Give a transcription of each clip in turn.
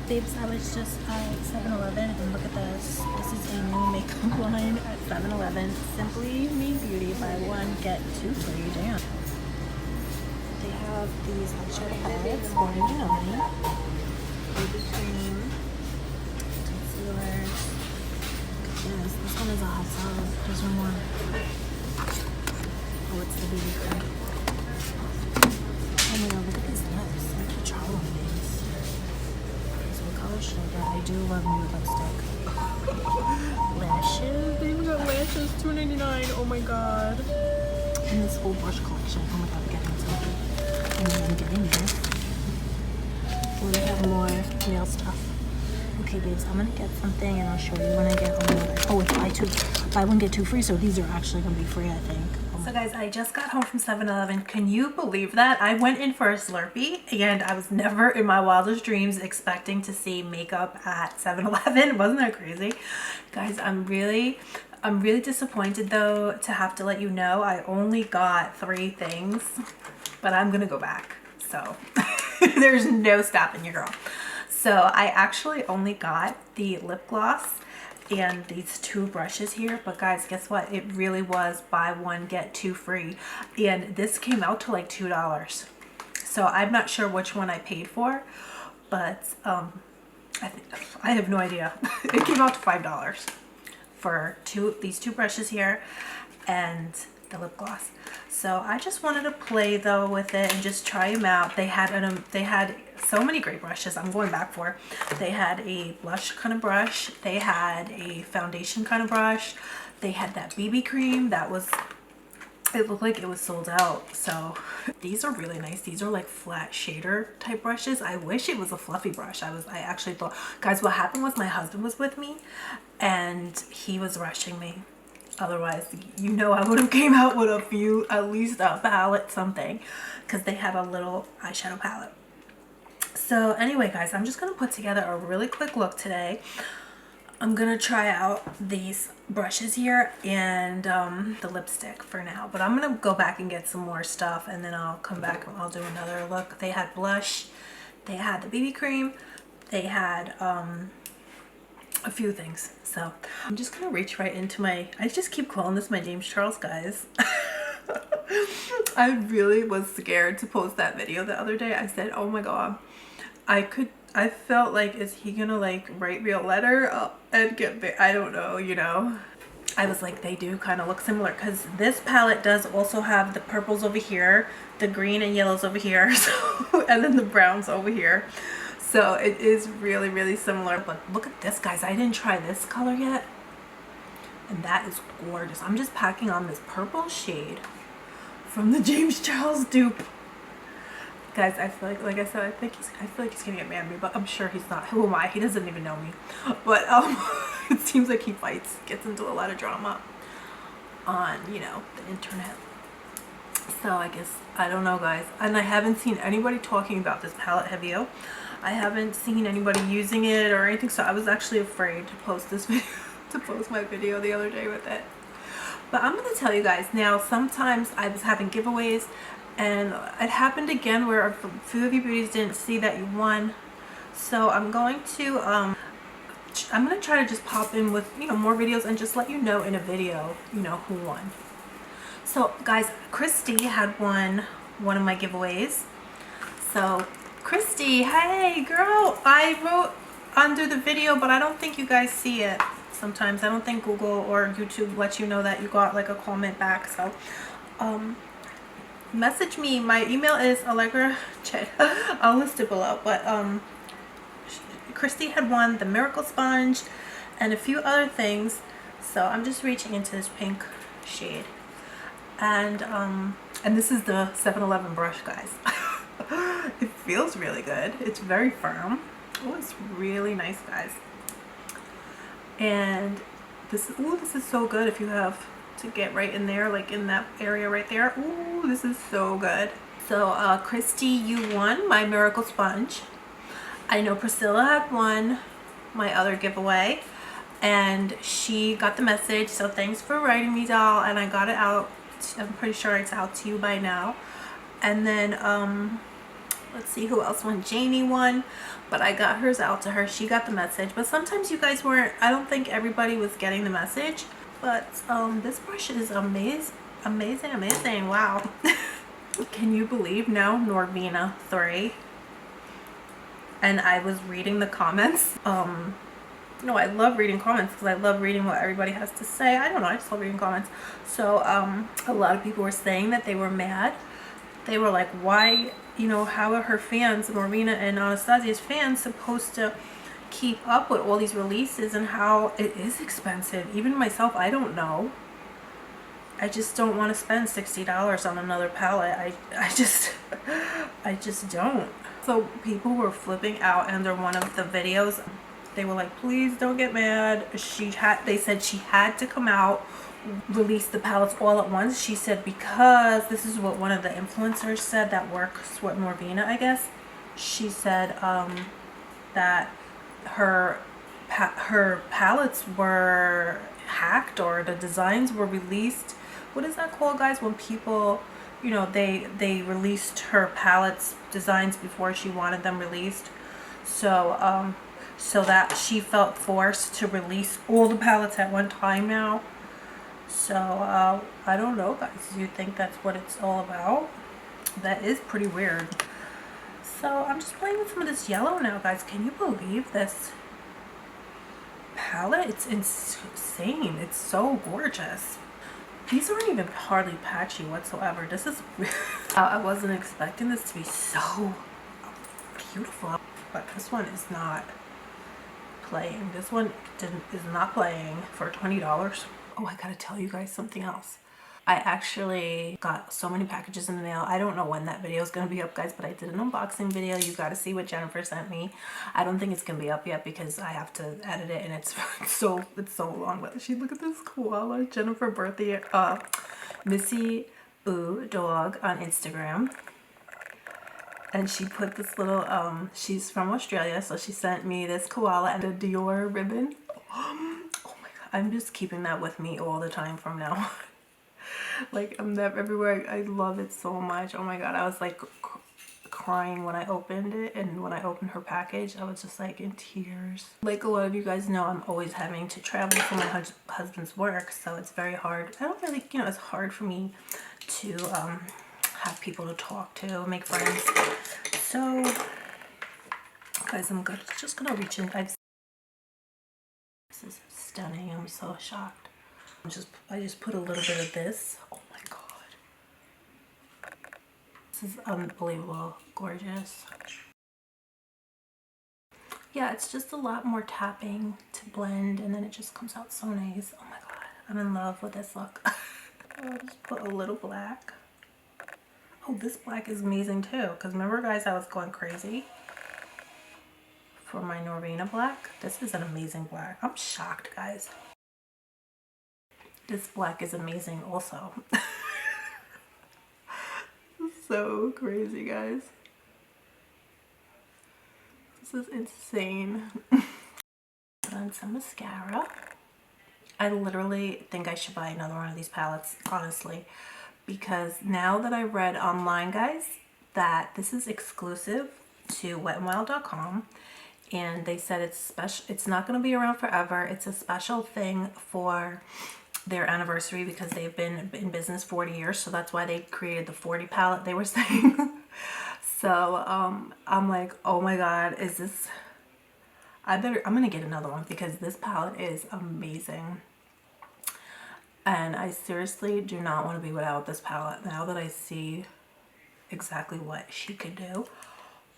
Babes, I was just at 7-Eleven and look at this. This is a new makeup line at 7-Eleven. Simply Me Beauty, buy one, get two free. Damn. They have these eyeshadow palettes, orange and onion, baby cream, concealers. Yes, this one is a hot sauce. There's one more. Oh, it's the baby cream. Oh my god, look at these lips. Look at the charcoal things. Color sugar. I do love nude lipstick. Lashes. They even got lashes. $2.99. Oh my god. And this whole brush collection. Oh my god, I'm getting into it. And then I'm getting this. Oh, they have more nail stuff. Okay, babes, I'm gonna get something and I'll show you when I get home. Oh, it's buy one get two free. So these are actually gonna be free, I think. So guys, I just got home from 7-Eleven. Can you believe that? I went in for a Slurpee and I was never in my wildest dreams expecting to see makeup at 7-Eleven. Wasn't that crazy? Guys, I'm really disappointed though to have to let you know I only got 3 things, but I'm gonna go back. So there's no stopping your girl. So I actually only got the lip gloss and these 2 brushes here, but guys, guess what? It really was buy one get 2 free, and this came out to like $2. So I'm not sure which one I paid for, but I have no idea. It came out to $5 for these 2 brushes here and the lip gloss. So I just wanted to play though with it and just try them out. They had so many great brushes. I'm going back for. They had a blush kind of brush. They had a foundation kind of brush. They had that BB cream that was, it looked like it was sold out. So these are really nice. These are like flat shader type brushes. I wish it was a fluffy brush. I actually thought, guys, what happened was my husband was with me and he was rushing me. Otherwise, you know, I would have came out with a few, at least a palette, something, because they had a little eyeshadow palette. So anyway, guys, I'm just going to put together a really quick look today. I'm going to try out these brushes here and the lipstick for now. But I'm going to go back and get some more stuff, and then I'll come back and I'll do another look. They had blush. They had the BB cream. They had a few things. So I'm just gonna reach right into my, I just keep calling this my James Charles, guys. I really was scared to post that video the other day. I said, oh my god, I felt like, is he gonna like write me a letter and get big? I don't know, you know. I was like, they do kind of look similar, because this palette does also have the purples over here, the green and yellows over here, so, and then the browns over here. So it is really, really similar. But look at this, guys. I didn't try this color yet. And that is gorgeous. I'm just packing on this purple shade from the James Charles dupe. Guys, I feel like I said, I feel like he's gonna get mad at me, but I'm sure he's not. Who am I? He doesn't even know me. But it seems like he gets into a lot of drama on, you know, the internet. So I guess, I don't know, guys. And I haven't seen anybody talking about this palette, have you? I haven't seen anybody using it or anything, so I was actually afraid to post this video, to post my video the other day with it. But I'm going to tell you guys now, sometimes I was having giveaways, and it happened again where a few of you beauties didn't see that you won. So I'm going to try to just pop in with, you know, more videos and just let you know in a video, you know, who won. So guys, Christy had won one of my giveaways. So Christy, hey girl, I wrote under the video, but I don't think you guys see it sometimes. I don't think Google or YouTube lets you know that you got like a comment back. So message me. My email is Alegra chit. I'll list it below. But Christy had won the Miracle Sponge and a few other things. So I'm just reaching into this pink shade. And this is the 7-Eleven brush, guys. It feels really good. It's very firm. Oh, it's really nice, guys. And this is so good if you have to get right in there, like in that area right there. Ooh, this is so good. So Christy, you won my Miracle Sponge. I know Priscilla had won my other giveaway, and she got the message, so thanks for writing me, doll. And I got it out. I'm pretty sure it's out to you by now. And then Let's see who else won. Janie won, but I got hers out to her. She got the message, but sometimes you guys weren't. I don't think everybody was getting the message, but this brush is amazing. Wow. Can you believe now Norvina 3? And I was reading the comments. No, I love reading comments because I love reading what everybody has to say. I don't know, I just love reading comments. So a lot of people were saying that they were mad. They were like, why, you know, how are her fans, Norvina and Anastasia's fans, supposed to keep up with all these releases, and how it is expensive. Even myself, I don't know. I just don't want to spend $60 on another palette. I just don't. So people were flipping out under one of the videos. They were like, please don't get mad. They said she had to come out, release the palettes all at once. She said, because this is what one of the influencers said that works with Norvina, I guess. She said that her palettes were hacked, or the designs were released. What is that called, guys? When people, you know, they released her palettes designs before she wanted them released. So so that she felt forced to release all the palettes at one time now. So I don't know, guys. Do you think that's what it's all about? That is pretty weird. So I'm just playing with some of this yellow now, guys. Can you believe this palette? It's insane. It's so gorgeous. These aren't even hardly patchy whatsoever. This is I wasn't expecting this to be so beautiful, but this one is not playing. This one is not playing for $20. Oh, I gotta tell you guys something else. I actually got so many packages in the mail. I don't know when that video is going to be up, guys, but I did an unboxing video. You got to see what Jennifer sent me. I don't think it's going to be up yet because I have to edit it, and it's so long. But look at this koala. Jennifer birthday, Missy Ooh Dog on Instagram. And she put this little, she's from Australia, so she sent me this koala and a Dior ribbon. Oh my God. I'm just keeping that with me all the time from now on. Like, I'm never everywhere. I love it so much. Oh my God. I was like crying when I opened it, and when I opened her package, I was just like in tears. Like a lot of you guys know, I'm always having to travel for my husband's work, so it's very hard. I don't really, you know, it's hard for me to have people to talk to, make friends. So, guys, I'm just gonna reach in. This is stunning. I'm so shocked. I just put a little bit of this. Oh my God. This is unbelievable. Gorgeous. Yeah, it's just a lot more tapping to blend, and then it just comes out so nice. Oh my God. I'm in love with this look. I'll just put a little black. Oh, this black is amazing too. Because remember, guys, I was going crazy for my Norvina black. This is an amazing black. I'm shocked, guys. This black is amazing also. So crazy, guys. This is insane. Put on some mascara. I literally think I should buy another one of these palettes, honestly. Because now that I read online, guys, that this is exclusive to wetnwild.com. And they said it's special. It's not going to be around forever. It's a special thing for their anniversary because they've been in business 40 years, so that's why they created the 40 palette, they were saying. So I'm like, oh my God, is this, I'm gonna get another one because this palette is amazing, and I seriously do not want to be without this palette now that I see exactly what she could do.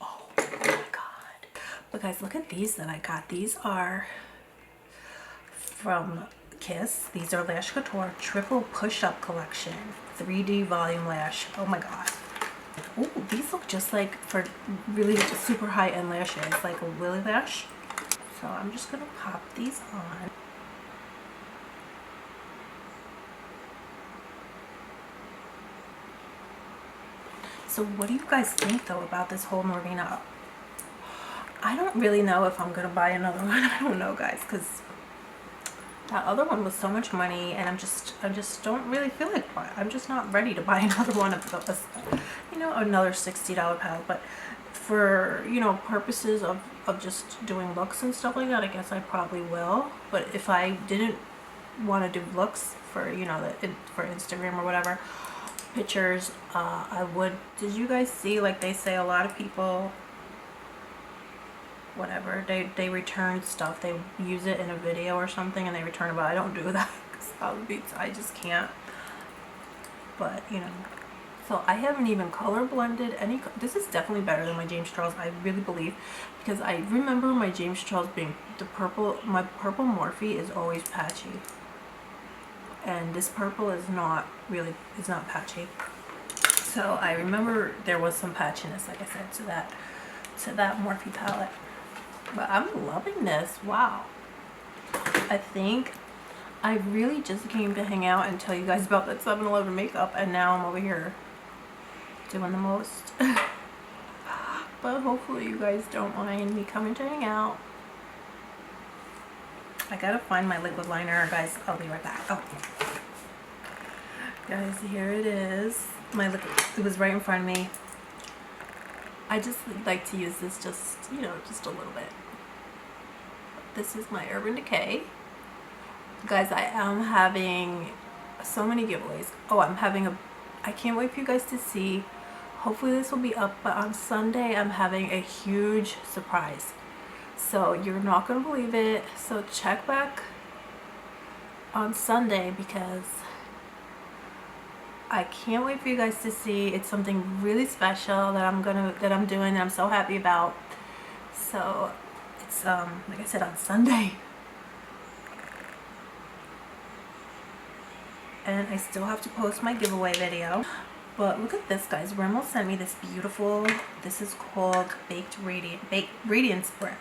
Oh my God. But guys, look at these that I got. These are from Kiss. These are Lash Couture Triple Push-Up Collection 3D Volume Lash. Oh my God. Oh, these look just like for really super high-end lashes, like a Lily Lash. So I'm just gonna pop these on. So what do you guys think though about this whole Norvina? I don't really know if I'm gonna buy another one. I don't know, guys, because that other one was so much money, and I just don't really feel like buying. I'm just not ready to buy another one of those, you know, another $60 palette. But for, you know, purposes of just doing looks and stuff like that, I guess I probably will. But if I didn't want to do looks for, you know, for Instagram or whatever, pictures, I would. Did you guys see, like they say a lot of people, whatever, they return stuff, they use it in a video or something and they return it, but I don't do that because I just can't. But, you know, so I haven't even color blended any. This is definitely better than my James Charles, I really believe, because I remember my James Charles being the purple. My purple Morphe is always patchy, and this purple is not really, it's not patchy. So I remember there was some patchiness, like I said, to that Morphe palette. But I'm loving this. Wow. I think I really just came to hang out and tell you guys about that 7-Eleven makeup, and now I'm over here doing the most. But hopefully you guys don't mind me coming to hang out. I gotta find my liquid liner, guys. I'll be right back. Oh, guys, here it is. My liquid, it was right in front of me. I just like to use this just, you know, just a little bit. This is my Urban Decay. Guys, I am having so many giveaways. Oh, I can't wait for you guys to see. Hopefully this will be up, but on Sunday I'm having a huge surprise. So you're not going to believe it. So check back on Sunday because I can't wait for you guys to see. It's something really special that I'm doing that I'm so happy about. So it's like I said, on Sunday. And I still have to post my giveaway video. But look at this, guys. Rimmel sent me this beautiful, this is called Baked Radiance Brick.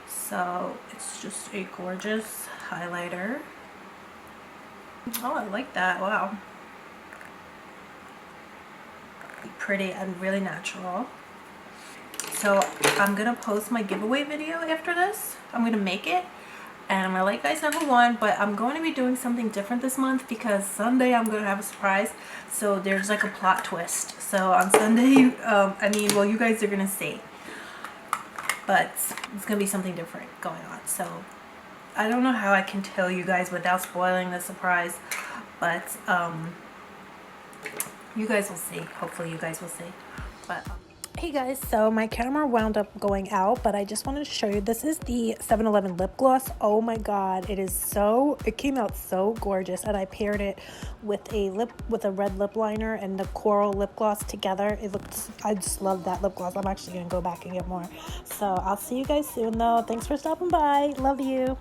So it's just a gorgeous highlighter. Oh, I like that. Wow. Pretty and really natural. So I'm gonna post my giveaway video after this. I'm gonna make it and I'm gonna let you guys know who won, but I'm going to be doing something different this month because Sunday I'm gonna have a surprise. So there's like a plot twist. So on Sunday, I mean, well, you guys are gonna see, but it's gonna be something different going on. So I don't know how I can tell you guys without spoiling the surprise, but you guys will see. Hopefully you guys will see. But hey guys, so my camera wound up going out, but I just wanted to show you, this is the 7-Eleven lip gloss. Oh my god, it came out so gorgeous, and I paired it with a red lip liner and the coral lip gloss together. I just love that lip gloss. I'm actually gonna go back and get more. So I'll see you guys soon though. Thanks for stopping by. Love you.